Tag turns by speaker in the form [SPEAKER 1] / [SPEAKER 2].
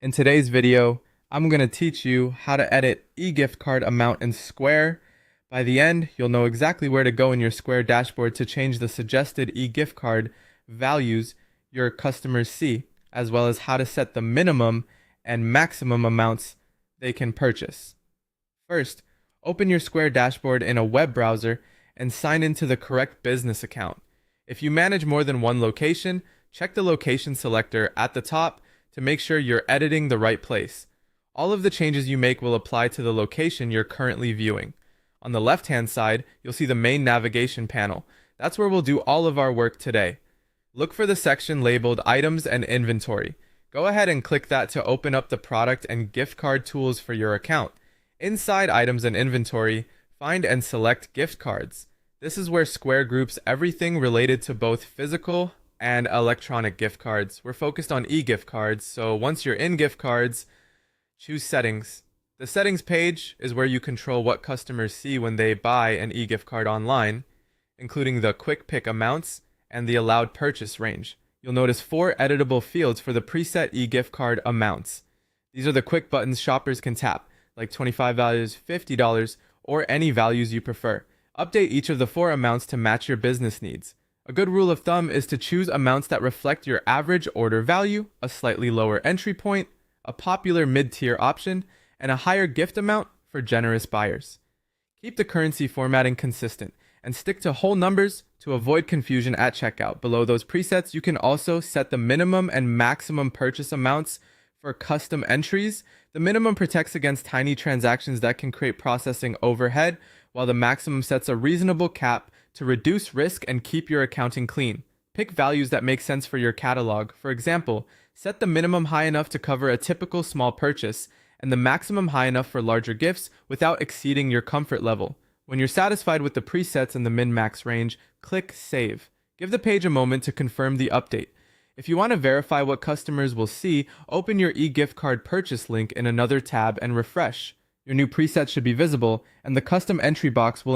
[SPEAKER 1] In today's video, I'm going to teach you how to edit eGift card amount in Square. By the end, you'll know exactly where to go in your Square dashboard to change the suggested eGift card values your customers see, as well as how to set the minimum and maximum amounts they can purchase. First, open your Square dashboard in a web browser and sign into the correct business account. If you manage more than one location, check the location selector at the top to make sure you're editing the right place. All of the changes you make will apply to the location you're currently viewing. On the left-hand side, you'll see the main navigation panel. That's where we'll do all of our work today. Look for the section labeled Items and Inventory. Go ahead and click that to open up the product and gift card tools for your account. Inside Items and Inventory, find and select gift cards. This is where Square groups everything related to both physical and electronic gift cards. We're focused on e-gift cards, so once you're in gift cards, choose Settings. The Settings page is where you control what customers see when they buy an e-gift card online, including the quick pick amounts and the allowed purchase range. You'll notice 4 editable fields for the preset e-gift card amounts. These are the quick buttons shoppers can tap, like $25, $50, or any values you prefer. Update each of the 4 amounts to match your business needs. A good rule of thumb is to choose amounts that reflect your average order value, a slightly lower entry point, a popular mid-tier option, and a higher gift amount for generous buyers. Keep the currency formatting consistent and stick to whole numbers to avoid confusion at checkout. Below those presets, you can also set the minimum and maximum purchase amounts for custom entries. The minimum protects against tiny transactions that can create processing overhead, while the maximum sets a reasonable cap to reduce risk and keep your accounting clean. Pick values that make sense for your catalog. For example, set the minimum high enough to cover a typical small purchase, and the maximum high enough for larger gifts without exceeding your comfort level. When you're satisfied with the presets and the min-max range, click Save. Give the page a moment to confirm the update. If you want to verify what customers will see, open your eGift card purchase link in another tab and refresh. Your new presets should be visible, and the custom entry box will